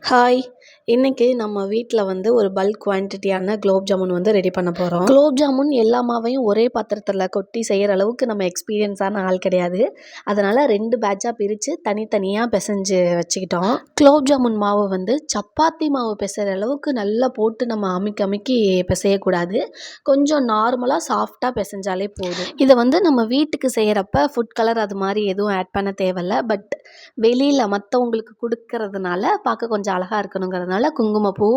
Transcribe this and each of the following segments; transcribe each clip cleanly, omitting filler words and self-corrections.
Hi! இன்னைக்கு நம்ம வீட்ல ஒரு பல்க் குவான்டிட்டியான குலோப் ஜாமுன் ரெடி பண்ண போறோம். குலோப் ஜாமுன் எல்லா மாவையும் ஒரே பாத்திரத்துல கொட்டி செய்யற அளவுக்கு நம்ம எக்ஸ்பீரியன்ஸான ஆள் கிடையாது. அதனால 2 பேட்சா பிரிச்சு தனித்தனியா பிசைஞ்சு வச்சுக்கிட்டோம். குலோப் ஜாமுன் மாவு சப்பாத்தி மாவு பிசைற அளவுக்கு நல்லா போட்டு நம்ம அமுக்கி அமுக்கி பிசையக்கூடாது. கொஞ்சம் நார்மலா சாஃப்டா பிசைஞ்சாலே போதும். இதை நம்ம வீட்டுக்கு செய்யறப்ப ஃபுட் கலர் அது மாதிரி எதுவும் ஆட் பண்ண தேவையில்ல. பட் வெளியில மற்றவங்களுக்கு கொடுக்கறதுனால பார்க்க கொஞ்சம் அழகா இருக்கணுங்கிறதுனால குங்குமப்பூ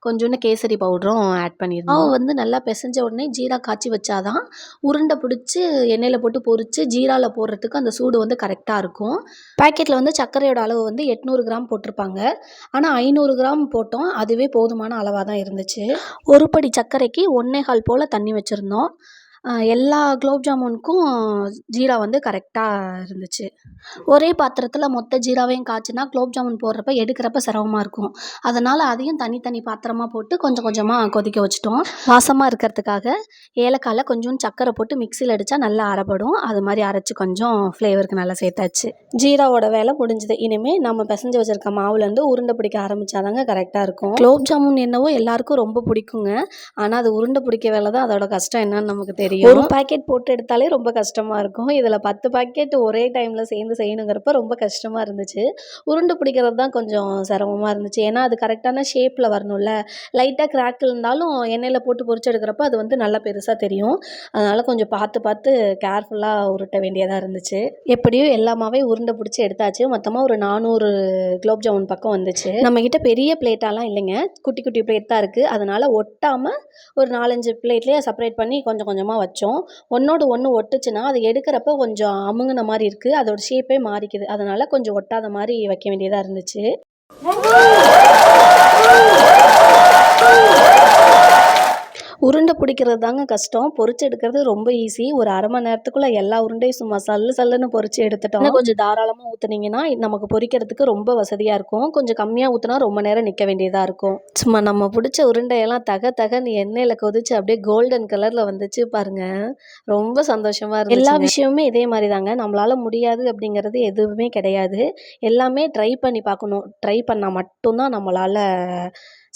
கொஞ்சோண்டு கேசரி பவுடரும் ஆட் பண்ணிடணும். மாவு நல்லா பிசைஞ்ச உடனே ஜீரா காய்ச்சி வச்சாதான் உருண்டை பிடிச்சி எண்ணெயில் போட்டு பொரிச்சு ஜீராவில் போடுறதுக்கு அந்த சூடு கரெக்டாக இருக்கும். பேக்கெட்டில் சர்க்கரையோட அளவு 800 கிராம் போட்டிருப்பாங்க. ஆனால் 500 கிராம் போட்டோம். அதுவே போதுமான அளவாக தான் இருந்துச்சு. ஒரு படி சர்க்கரைக்கு 1.25 போல் தண்ணி வச்சுருந்தோம். எல்லா குலோப் ஜாமுனுக்கும் ஜீரா கரெக்டாக இருந்துச்சு. ஒரே பாத்திரத்தில் மொத்த ஜீராவையும் காய்ச்சினா குலோப் ஜாமுன் போடுறப்ப எடுக்கிறப்ப சிரமமாக இருக்கும். அதனால் அதையும் தனித்தனி பாத்திரமாக போட்டு கொஞ்சம் கொஞ்சமாக கொதிக்க வச்சுட்டோம். வாசமாக இருக்கிறதுக்காக ஏலக்காயில் கொஞ்சம் சர்க்கரை போட்டு மிக்சியில் அடித்தா நல்லா அரைப்படும். அது மாதிரி அரைச்சி கொஞ்சம் ஃப்ளேவருக்கு நல்லா சேர்த்தாச்சு. ஜீராவோட வேலை முடிஞ்சுது. இனிமேல் நம்ம பிசைஞ்சு வச்சுருக்க மாவுலேருந்து உருண்டை பிடிக்க ஆரம்பித்தாதாங்க கரெக்டாக இருக்கும். குலோப் ஜாமுன் என்னவோ எல்லாருக்கும் ரொம்ப பிடிக்குங்க. ஆனால் அது உருண்டை பிடிக்க வேலை தான். அதோட கஷ்டம் என்னன்னு நமக்கு தெரியும். ஒரு பாக்கெட் போட்டு எடுத்தாலே ரொம்ப கஷ்டமாக இருக்கும். இதில் 10 பாக்கெட் ஒரே டைமில் சேர்ந்து செய்யணுங்கிறப்ப ரொம்ப கஷ்டமாக இருந்துச்சு. உருண்டை பிடிக்கிறது தான் கொஞ்சம் சிரமமாக இருந்துச்சு. ஏன்னா அது கரெக்டான ஷேப்பில் வரணும்ல. லைட்டாக கிராக் இருந்தாலும் எண்ணெயில் போட்டு பொரிச்சு எடுக்கிறப்ப அது நல்லா பெருசாக தெரியும். அதனால் கொஞ்சம் பார்த்து பார்த்து கேர்ஃபுல்லாக உருட்ட வேண்டியதாக இருந்துச்சு. எப்படியும் எல்லாமே உருண்டை பிடிச்சி எடுத்தாச்சு. மொத்தமாக ஒரு 400 குலோப் ஜாமுன் பக்கம் வந்துச்சு. நம்மக்கிட்ட பெரிய பிளேட்டாலாம் இல்லைங்க, குட்டி குட்டி பிளேட் தான் இருக்குது. அதனால் ஒட்டாமல் ஒரு 4-5 பிளேட்லேயே செப்பரேட் பண்ணி கொஞ்சம் கொஞ்சமாக வச்சோம். ஒன்றோடு ஒன்று ஒட்டுச்சுன்னா அது எடுக்கிறப்ப கொஞ்சம் அமுங்கின மாதிரி இருக்குது. அதோட ஷேப்பே மாறிக்குது. அதனால் கொஞ்சம் ஒட்டாத மாதிரி வைக்க வேண்டியதாக இருந்துச்சு. உருண்டை பிடிக்கிறது தாங்க கஷ்டம். பொரிச்சு எடுக்கிறது ரொம்ப ஈஸி. ஒரு அரை மணி நேரத்துக்குள்ளே எல்லா உருண்டையும் சும்மா சல்லுன்னு பொரிச்சு எடுத்துட்டோம். கொஞ்சம் தாராளமாக ஊற்றுனீங்கன்னா நமக்கு பொரிக்கிறதுக்கு ரொம்ப வசதியாக இருக்கும். கொஞ்சம் கம்மியாக ஊற்றினா ரொம்ப நேரம் நிற்க வேண்டியதாக இருக்கும். சும்மா நம்ம பிடிச்ச உருண்டையெல்லாம் தகன்னு எண்ணெயில் கொதிச்சு அப்படியே கோல்டன் கலரில் வந்துச்சு பாருங்க. ரொம்ப சந்தோஷமாக இருந்துச்சு. எல்லா விஷயமுமே இதே மாதிரி தாங்க. நம்மளால் முடியாது அப்படிங்கிறது எதுவுமே கிடையாது. எல்லாமே ட்ரை பண்ணி பார்க்கணும். ட்ரை பண்ணால் மட்டும்தான் நம்மளால்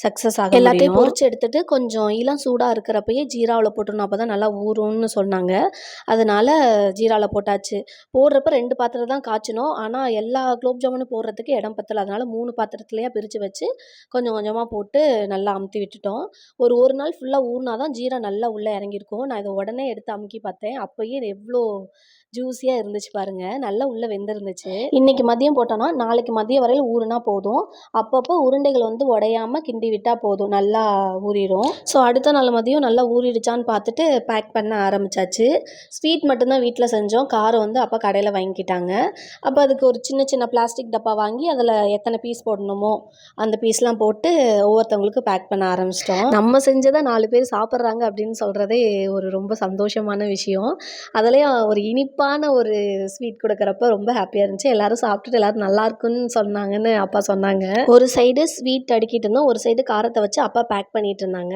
சக்ஸஸ் ஆகும். எல்லாத்தையும் பொரிச்சு எடுத்துட்டு கொஞ்சம் இளம் சூடாக இருக்கிறப்பயே ஜீராவில் போட்டுடணும். அப்போ தான் நல்லா ஊறும்னு சொன்னாங்க. அதனால ஜீராவில் போட்டாச்சு. போடுறப்ப 2 பாத்திரம் தான் காய்ச்சணும். ஆனால் எல்லா குலோப் ஜாமுனும் போடுறதுக்கு இடம் பத்தலை. அதனால் 3 பாத்திரத்துலையா பிரித்து வச்சு கொஞ்சம் கொஞ்சமாக போட்டு நல்லா அமுத்தி விட்டுட்டோம். ஒரு நாள் ஃபுல்லாக ஊறினா தான் ஜீரா நல்லா உள்ளே இறங்கியிருக்கும். நான் இதை உடனே எடுத்து அமுக்கி பார்த்தேன். அப்போயே இது எவ்வளோ ஜூஸியாக இருந்துச்சு பாருங்கள். நல்லா உள்ளே வெந்திருந்துச்சு. இன்றைக்கி மதியம் போட்டோன்னா நாளைக்கு மதியம் வரையில் ஊறுனா போதும். அப்பப்போ உருண்டைகள் உடையாமல் கிண்டி விட்டால் போதும், நல்லா ஊறிடும். ஸோ அடுத்த நாள் மதியம் நல்லா ஊறிடுச்சான்னு பார்த்துட்டு பேக் பண்ண ஆரம்பித்தாச்சு. ஸ்வீட் மட்டும்தான் வீட்டில் செஞ்சோம். காரம் அப்போ கடையில் வாங்கிக்கிட்டாங்க. அப்போ அதுக்கு ஒரு சின்ன சின்ன பிளாஸ்டிக் டப்பா வாங்கி அதில் எத்தனை பீஸ் போடணுமோ அந்த பீஸ்லாம் போட்டு ஒவ்வொருத்தவங்களுக்கு பேக் பண்ண ஆரம்பிச்சிட்டோம். நம்ம செஞ்சதை 4 பேர் சாப்பிட்றாங்க அப்படின்னு சொல்கிறதே ஒரு ரொம்ப சந்தோஷமான விஷயம். அதுலேயும் ஒரு இனிப்பான ஒரு ஸ்வீட் கொடுக்குறப்ப ரொம்ப ஹாப்பியாக இருந்துச்சு. எல்லோரும் சாப்பிட்டுட்டு எல்லோரும் நல்லா இருக்குன்னு சொன்னாங்கன்னு அப்பா சொன்னாங்க. ஒரு சைடு ஸ்வீட் அடுக்கிட்டு இருந்தோம், ஒரு சைடு காரத்தை வச்சு அப்பா பேக் பண்ணிட்டு இருந்தாங்க.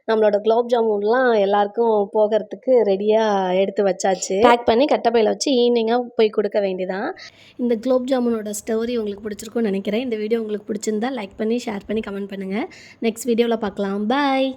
நம்மளோட குலோப் ஜாமுன்லாம் எல்லாருக்கும் போகிறதுக்கு ரெடியாக எடுத்து வச்சாச்சு. பேக் பண்ணி கட்டப்பையில் வச்சு ஈவினிங்காக போய் கொடுக்க வேண்டியதான். இந்த குலோப் ஜாமுனோட ஸ்டோரி உங்களுக்கு பிடிச்சிருக்கும்னு நினைக்கிறேன். இந்த வீடியோ உங்களுக்கு பிடிச்சிருந்தா லைக் பண்ணி ஷேர் பண்ணி கமெண்ட் பண்ணுங்கள். நெக்ஸ்ட் வீடியோவில் பார்க்கலாம். பாய்.